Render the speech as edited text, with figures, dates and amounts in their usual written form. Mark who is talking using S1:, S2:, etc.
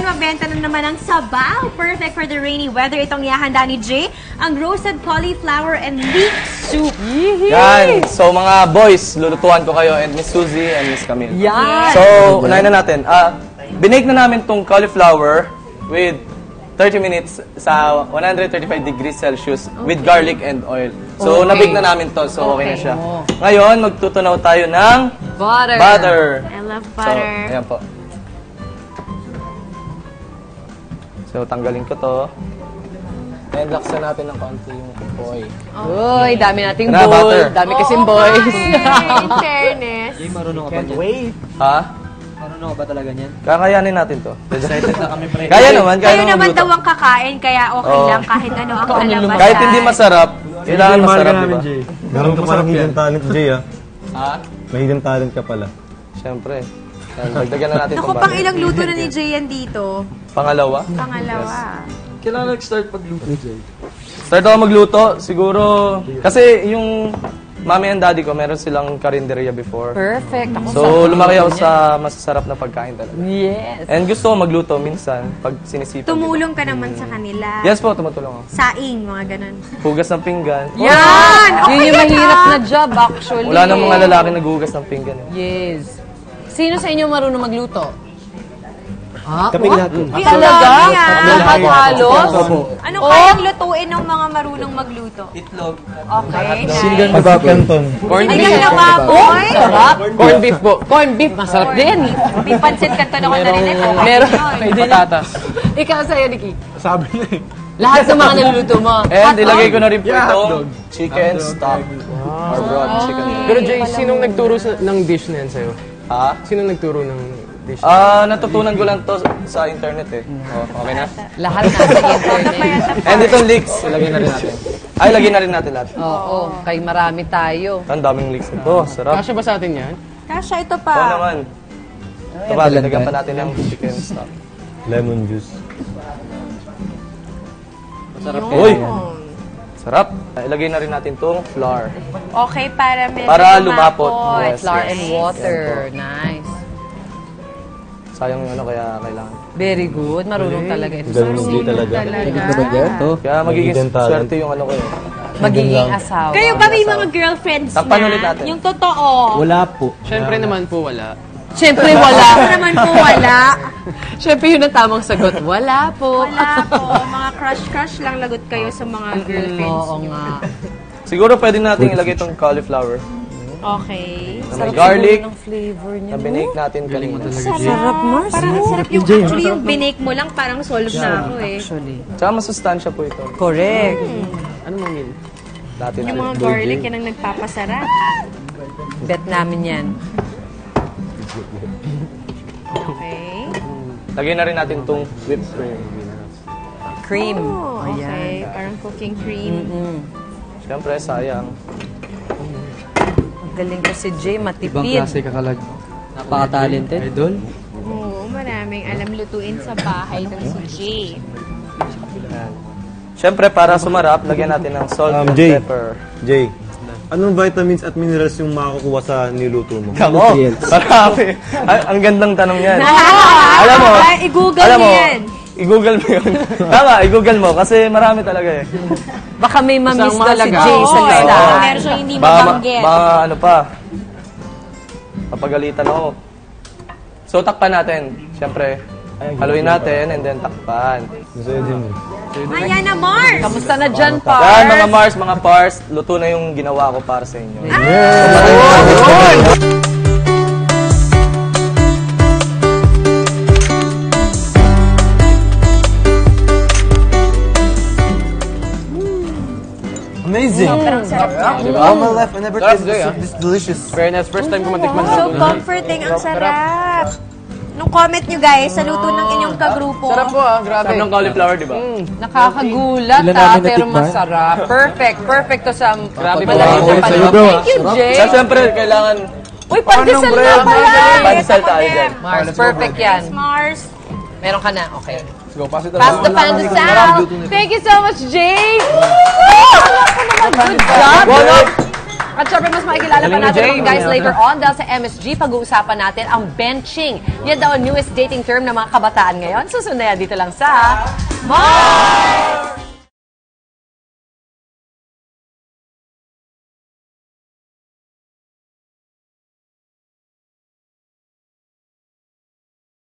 S1: mabenta na naman ang sabaw. Perfect for the rainy weather. Itong ihahanda ni Jay, ang roasted cauliflower and leek soup.
S2: Yan. So mga boys, lulutuan ko kayo and Miss Suzy and Miss Camille.
S3: Yan.
S2: So, unahin na natin. Binake na namin tong cauliflower with 30 minutes sa 135 degrees Celsius with garlic and oil. So, nabake na namin to. So, okay na siya. Ngayon, magtutunaw tayo ng butter.
S1: I love butter.
S2: So, ayan po. So, tanggalin ko to. And laksan natin ng konti yung boy.
S3: Uy, dami nating
S2: Na,
S3: bowl.
S2: butter.
S3: Dami kasing boys.
S1: In fairness.
S4: Jay, marunong ka ba niyan?
S2: Wait. Ha?
S4: Marunong ka ba talaga niyan?
S2: Kakayanin natin to.
S4: Excited na kami pre.
S2: Kaya naman, kaya
S1: Kayo naman
S2: magluto.
S1: daw ang kakain, kaya okay lang kahit ano ang kalabasan.
S2: Kahit hindi masarap, kailangan masarap, di ba?
S5: Meron ka parang hidden talent, Jay, ah.
S2: Ha?
S5: May hidden talent ka pala.
S2: Siyempre. Yan, dagdagan na natin
S1: Naku,
S2: itong
S1: pang
S2: butter.
S1: ilang luto na ni Jay yan dito?
S2: Pangalawa?
S1: Pangalawa.
S4: Kailan nag-start pagluto, Jay?
S2: Start ako magluto, siguro, kasi yung mami and daddy ko, meron silang karinderya before.
S3: Perfect. Ako
S2: So, lumaki ako sa masasarap na pagkain talaga.
S3: Yes.
S2: And gusto ko magluto minsan, pag sinisipag.
S1: Tumulong ka naman sa kanila.
S2: Yes po, tumutulong ako.
S1: Saing, mga ganun.
S2: Hugas ng pinggan.
S3: Yan!
S1: Okay
S3: Yun yung
S1: na
S3: mahirap
S1: ka.
S3: na job, actually.
S2: Wala nang mga lalaki naghuhugas ng pinggan. Eh.
S3: Yes. Sino sa inyo marunong magluto? Ah,
S5: Kapig lahat.
S3: talaga?
S1: Yan.
S3: Lahat halos?
S1: Ano kayang lutuin ng mga marunong magluto?
S2: Itlog.
S1: Okay, nice.
S5: Pag Canton.
S2: Corned
S1: Ay,
S2: beef.
S1: nakaboy!
S3: Sarap.
S2: Corned beef po.
S3: Corned beef, masarap din.
S1: May pansit kanto na ko narinig. Okay,
S3: Meron.
S1: yun.
S2: Patatas.
S3: Ikaw sa'yo, Nikki.
S4: Sabi na eh.
S3: Lahat ng mga naluluto mo.
S2: And ilagay ko na rin po itong chicken stock. Or broth chicken.
S6: Pero Jay, sinong nagturo ng dish na yan sa'yo?
S2: Ha?
S6: Sinong nagturo ng dish?
S2: Natutunan ko lang to sa internet eh. Oh, okay na?
S3: Lahat nasa internet.
S2: And itong leeks, ilagay na rin natin. Ay, lagay na rin natin lahat.
S3: Oo, kay marami tayo.
S2: Ang daming leeks nito. Sarap.
S6: Kasya ba sa atin yan?
S1: Kasha, ito
S2: Oo
S1: pa.
S2: naman. Ito ba, lagyan pa natin ng chicken stock.
S5: Lemon juice.
S2: Sarap Uy! Sarap. Ilagay na rin natin itong flour.
S1: Okay, para medyo
S2: Para lumapot. Yes,
S3: Flour
S2: yes.
S3: and water. Nice.
S2: Sayang yung ano, kaya kailangan.
S3: Very good. Marunong talaga ito.
S5: Galing Jay talaga.
S2: Kaya magiging
S5: Hidden talent.
S2: swerte yung ano ko eh.
S3: Magiging asawa.
S1: Kayo ba may mga girlfriends
S2: Takpan
S1: na?
S2: ulit natin.
S1: Yung totoo.
S4: Wala po.
S6: Siyempre naman po wala.
S3: Siyempre wala.
S1: Ako naman po wala.
S3: Siyempre yun ang tamang sagot. Wala po.
S1: Wala po. Mga crush-crush lang lagot kayo sa mga girlfriends
S3: Oo
S1: nyo.
S3: nga.
S2: Siguro pwede natin ilagay itong cauliflower.
S1: Okay.
S2: Na may garlic.
S3: Ang flavor niya.
S2: Na binake natin kanina.
S1: Sarap, Mars. Parang sarap yung actually yung binake mo lang, parang solve na ako eh.
S3: Actually.
S2: Tsaka masustansya po ito.
S3: Correct.
S6: Ano mo yun?
S2: Natin
S1: Yung mga garlic, yan ang nagpapasarap.
S3: Bet namin yan.
S1: Okay.
S2: Lagay na rin natin itong whipped cream.
S3: Cream.
S1: Oh, okay. Parang cooking cream.
S2: Siyempre, sayang.
S3: Ang galing ko si Jay,
S4: Ibang
S3: matipid.
S4: klase kakalag. Napaka-talented. Idol.
S1: Oo, maraming alam lutuin sa bahay ng si Jay.
S2: Ayan. Siyempre, para sumarap, lagyan natin ng salt and
S5: Jay.
S2: pepper.
S5: Jay, anong vitamins at minerals yung makakukuha sa niluto mo?
S2: Kamo! Marami. Ang gandang tanong yan. Alam mo,
S1: I-google
S2: alam mo,
S1: mo yan.
S2: i-google mo yun. Tama, i-google mo kasi marami talaga eh.
S3: Baka may mamiss
S6: Isang
S3: na si
S6: mahalaga.
S3: Jay sa
S1: Oo,
S3: listahan.
S1: meron siyang hindi
S2: Baka,
S1: mabanggit.
S2: baka ano pa, papagalitan ako. So, takpan natin. Siyempre, haluin natin and then takpan.
S5: Gusto yun din.
S1: Ayan na, Mars!
S3: Kamusta na dyan,
S2: Yan, mga
S3: Pars?
S2: Mars, mga Pars, luto na yung ginawa ko para sa inyo.
S5: Amazing!
S2: Diba?
S5: All my life, I never
S6: Sarap,
S5: tasted
S6: Jay, ah.
S5: this delicious.
S6: Fairness, first time ko matikman
S1: So
S6: ito.
S1: comforting, ang sarap. Nung comment nyo guys, sa luto ng inyong kagrupo.
S6: Sarap po grabe.
S2: Sarap ng cauliflower, di ba?
S3: Nakakagulat pero masarap. Perfect. Perfect to sa
S6: Grabe po.
S3: malaki sa panahon. Thank you, Jay.
S2: So, siyempre, kailangan
S3: Uy, pandesal na pala.
S2: pandesal tayo dyan.
S3: Mars, perfect yan.
S1: Mars.
S3: Meron ka na, okay.
S2: Let's go, pass it
S3: Pass the pandesal. Thank you so much, Jay. Good job.
S2: One up!
S3: At syempre, mas makikilala pa
S6: Galing ni
S3: natin
S6: Jay.
S3: mga guys later on dahil sa MSG, pag-uusapan natin ang benching. Yan daw ang newest dating term ng mga kabataan ngayon. Susunod na yan dito lang sa... More!